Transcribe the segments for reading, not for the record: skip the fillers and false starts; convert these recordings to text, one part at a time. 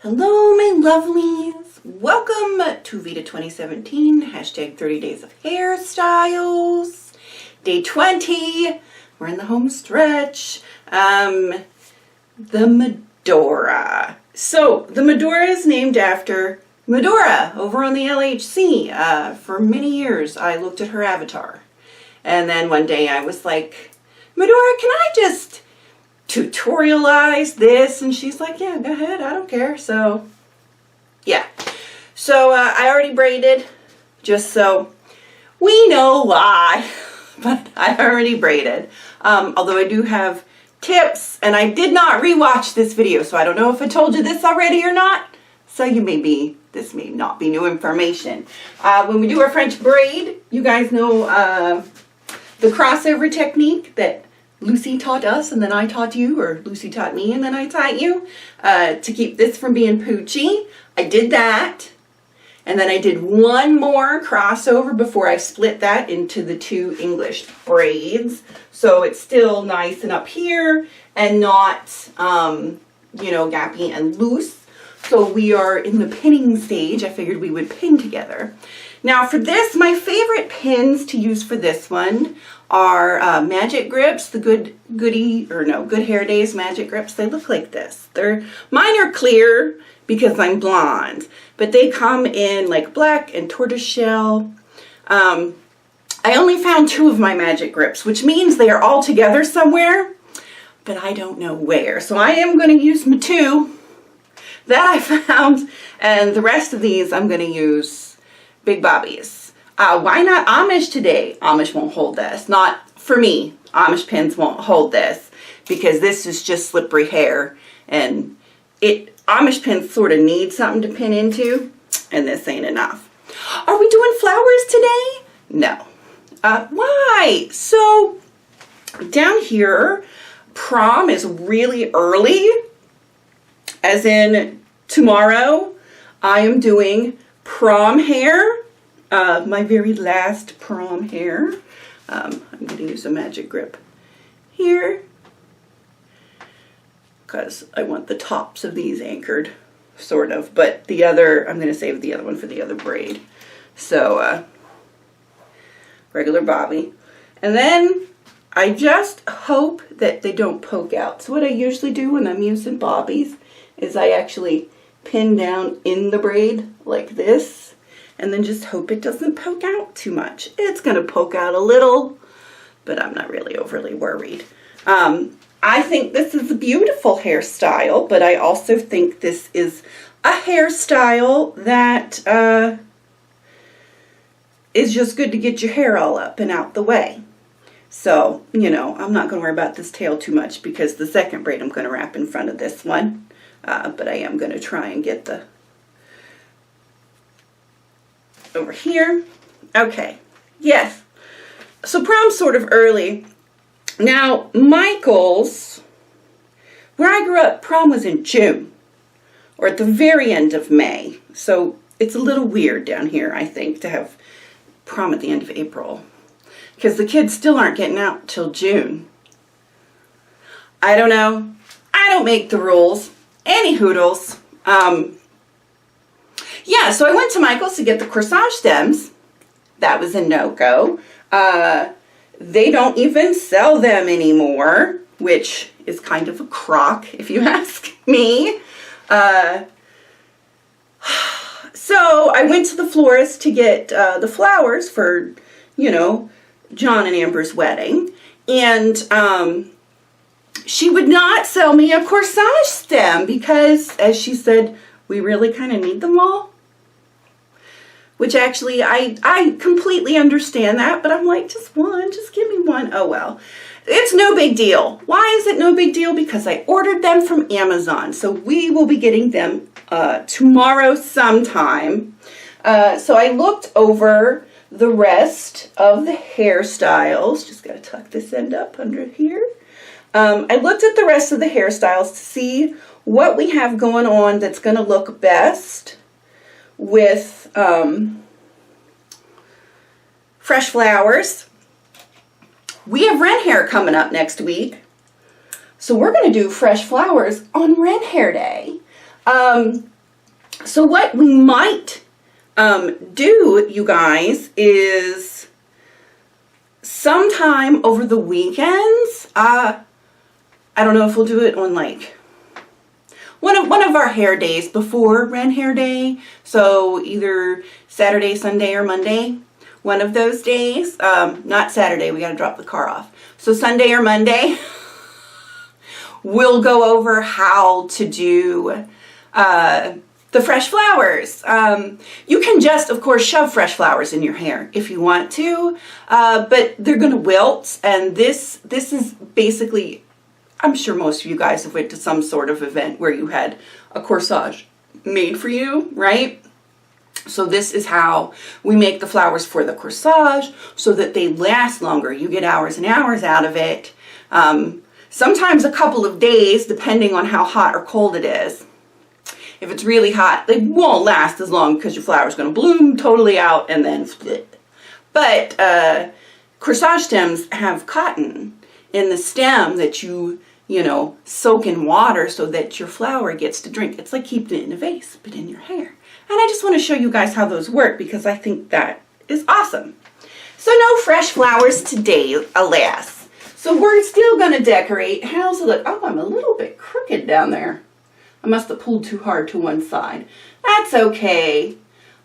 Hello my lovelies, welcome to VEDA 2017, hashtag 30 days of hairstyles, day 20, we're in the home stretch, the Madora. So the Madora is named after Madora over on the LHC. For many years I looked at her avatar and then one day I was like, Madora, can I just tutorialize this? And she's like, yeah, go ahead, I don't care. So yeah, so I already braided, just so we know why, but I already braided, although I do have tips, and I did not rewatch this video, so I don't know if I told you this already or not, so this may not be new information. When we do our French braid, you guys know the crossover technique that Lucy taught us and then I taught you, or Lucy taught me and then I taught you, to keep this from being poochy. I did that, and then I did one more crossover before I split that into the two English braids, so it's still nice and up here and not you know, gappy and loose. So we are in the pinning stage. I figured we would pin together. Now for this, my favorite pins to use for this one are magic grips, the Good Hair Days magic grips. They look like this. Mine are clear because I'm blonde, but they come in like black and tortoiseshell. I only found 2 of my magic grips, which means they are all together somewhere, but I don't know where. So I am going to use my 2 that I found, and the rest of these I'm going to use Big Bobbies. Why not Amish today? Amish won't hold this. Not for me. Amish pins won't hold this because this is just slippery hair, and Amish pins sort of need something to pin into, and this ain't enough. Are we doing flowers today? No. Why? So down here, prom is really early, as in tomorrow. I am doing prom hair. My very last prom hair. I'm going to use a magic grip here because I want the tops of these anchored, sort of, but the other, I'm going to save the other one for the other braid. So regular bobby, and then I just hope that they don't poke out. So what I usually do when I'm using bobbies is I actually pin down in the braid like this, and then just hope it doesn't poke out too much. It's going to poke out a little, but I'm not really overly worried. I think this is a beautiful hairstyle, but I also think this is a hairstyle that is just good to get your hair all up and out the way. So, you know, I'm not going to worry about this tail too much because the second braid I'm going to wrap in front of this one. But I am going to try and get the over here. Okay, yes. So prom's sort of early. Now, Michael's, where I grew up, prom was in June, or at the very end of May. So it's a little weird down here, I think, to have prom at the end of April, because the kids still aren't getting out till June. I don't know. I don't make the rules. Any hoodles. Yeah, so I went to Michael's to get the corsage stems. That was a no-go. They don't even sell them anymore, which is kind of a crock, if you ask me. So I went to the florist to get the flowers for, you know, John and Amber's wedding. And she would not sell me a corsage stem because, as she said, we really kind of need them all. Which actually, I completely understand that, but I'm like, just one, just give me one. Oh well. It's no big deal. Why is it no big deal? Because I ordered them from Amazon. So we will be getting them tomorrow sometime. So I looked over the rest of the hairstyles. Just got to tuck this end up under here. I looked at the rest of the hairstyles to see what we have going on that's going to look best with fresh flowers. We have Ren Hair coming up next week, so we're going to do fresh flowers on Ren Hair Day. So what we might do, you guys, is sometime over the weekends, I don't know if we'll do it on like one of our hair days before Ren Hair Day. So either Saturday, Sunday, or Monday. One of those days. Not Saturday, we gotta drop the car off. So Sunday or Monday, we'll go over how to do the fresh flowers. You can just, of course, shove fresh flowers in your hair if you want to, but they're gonna wilt, and this is basically, I'm sure most of you guys have went to some sort of event where you had a corsage made for you, right? So this is how we make the flowers for the corsage so that they last longer. You get hours and hours out of it. Sometimes a couple of days, depending on how hot or cold it is. If it's really hot, they won't last as long because your flower is going to bloom totally out and then split. But corsage stems have cotton in the stem that you know, soak in water so that your flower gets to drink. It's like keeping it in a vase, but in your hair. And I just want to show you guys how those work because I think that is awesome. So no fresh flowers today, alas. So we're still going to decorate. How's it look? Oh, I'm a little bit crooked down there. I must have pulled too hard to one side. That's okay.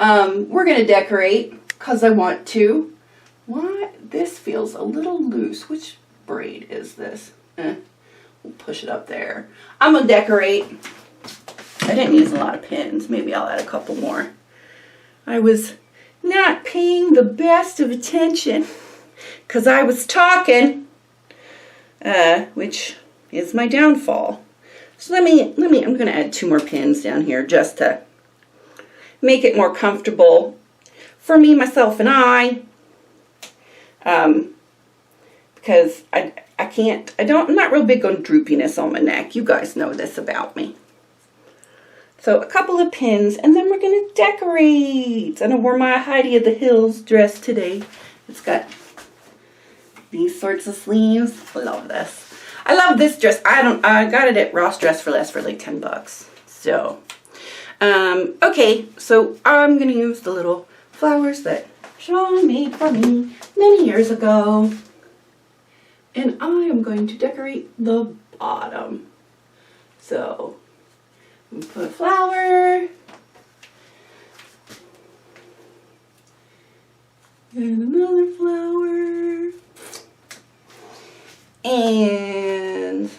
We're going to decorate because I want to. What? This feels a little loose. Which braid is this? We'll push it up there. I'm going to decorate. I didn't use a lot of pins. Maybe I'll add a couple more. I was not paying the best of attention because I was talking, which is my downfall. So I'm going to add 2 more pins down here just to make it more comfortable for me, myself, and I. Because I'm not real big on droopiness on my neck. You guys know this about me. So a couple of pins, and then we're going to decorate. And I wore my Heidi of the Hills dress today. It's got these sorts of sleeves. I love this. I love this dress. I got it at Ross Dress for Less for like $10. So, okay. So I'm going to use the little flowers that Sean made for me many years ago. And I am going to decorate the bottom. So, I'm going to put a flower. And another flower. And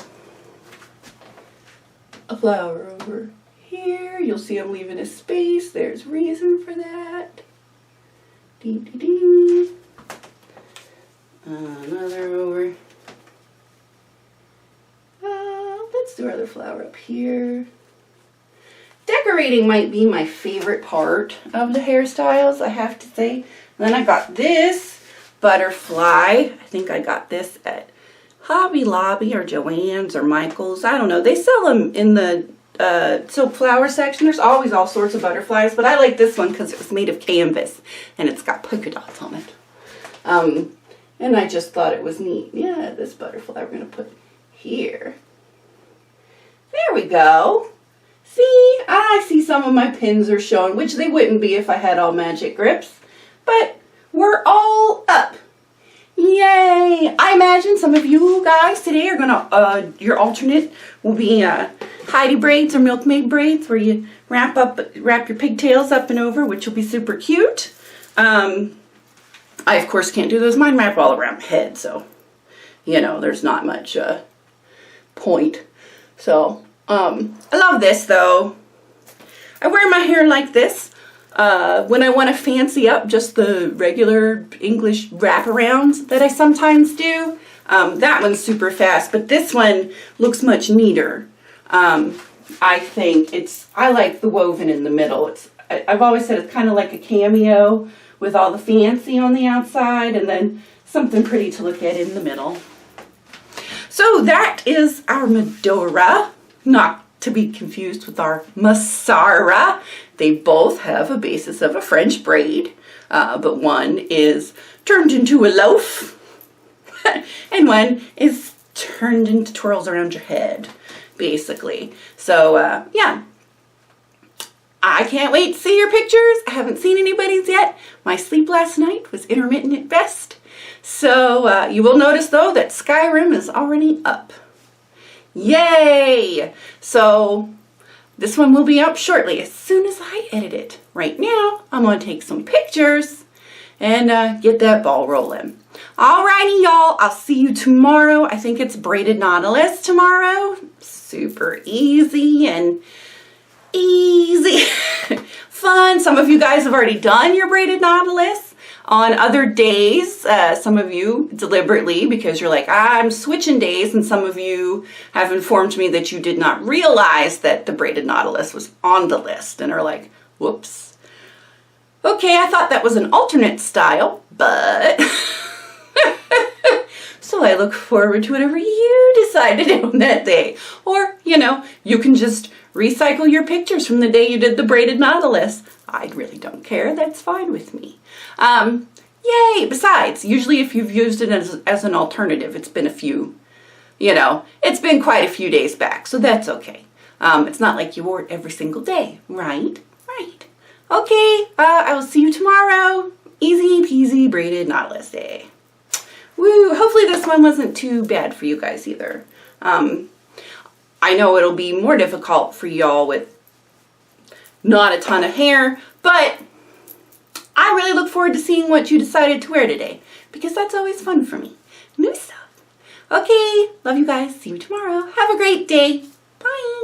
a flower over here. You'll see I'm leaving a space. There's reason for that. Ding, ding, ding. Another over. Let's do our other flower up here. Decorating might be my favorite part of the hairstyles, I have to say. And then I got this butterfly. I think I got this at Hobby Lobby or Joann's or Michael's. I don't know. They sell them in the silk flower section. There's always all sorts of butterflies, but I like this one because it was made of canvas and it's got polka dots on it. And I just thought it was neat. Yeah, this butterfly we're going to put here. There we go. See, I see some of my pins are showing, which they wouldn't be if I had all magic grips. But we're all up. Yay! I imagine some of you guys today are going to, your alternate will be Heidi braids or milkmaid braids where you wrap your pigtails up and over, which will be super cute. I, of course, can't do those. Mine wrap all around my head, so, you know, there's not much point. So, I love this, though. I wear my hair like this when I want to fancy up just the regular English wraparounds that I sometimes do. That one's super fast, but this one looks much neater. I think I like the woven in the middle. I've always said it's kind of like a cameo with all the fancy on the outside and then something pretty to look at in the middle. So that is our Madora, not to be confused with our Masara. They both have a basis of a French braid, but one is turned into a loaf and one is turned into twirls around your head, basically. So yeah, I can't wait to see your pictures. I haven't seen anybody's yet. My sleep last night was intermittent at best. So you will notice though that Skyrim is already up. Yay! So this one will be up shortly as soon as I edit it. Right now, I'm going to take some pictures and get that ball rolling. Alrighty, y'all. I'll see you tomorrow. I think it's braided nautilus tomorrow. Super easy and easy. Fun. Some of you guys have already done your braided nautilus on other days. Some of you deliberately, because you're like, I'm switching days, and some of you have informed me that you did not realize that the braided nautilus was on the list and are like, whoops. Okay, I thought that was an alternate style, but so I look forward to whatever you decide to do on that day. Or, you know, you can just recycle your pictures from the day you did the braided nautilus. I really don't care. That's fine with me. Yay! Besides, usually if you've used it as an alternative, it's been a few, you know, it's been quite a few days back, so that's okay. It's not like you wore it every single day, right? Right. Okay, I will see you tomorrow. Easy peasy braided nautilus day. Woo! Hopefully this one wasn't too bad for you guys either. I know it'll be more difficult for y'all with not a ton of hair, but I really look forward to seeing what you decided to wear today, because that's always fun for me. New stuff. Okay, love you guys. See you tomorrow. Have a great day. Bye.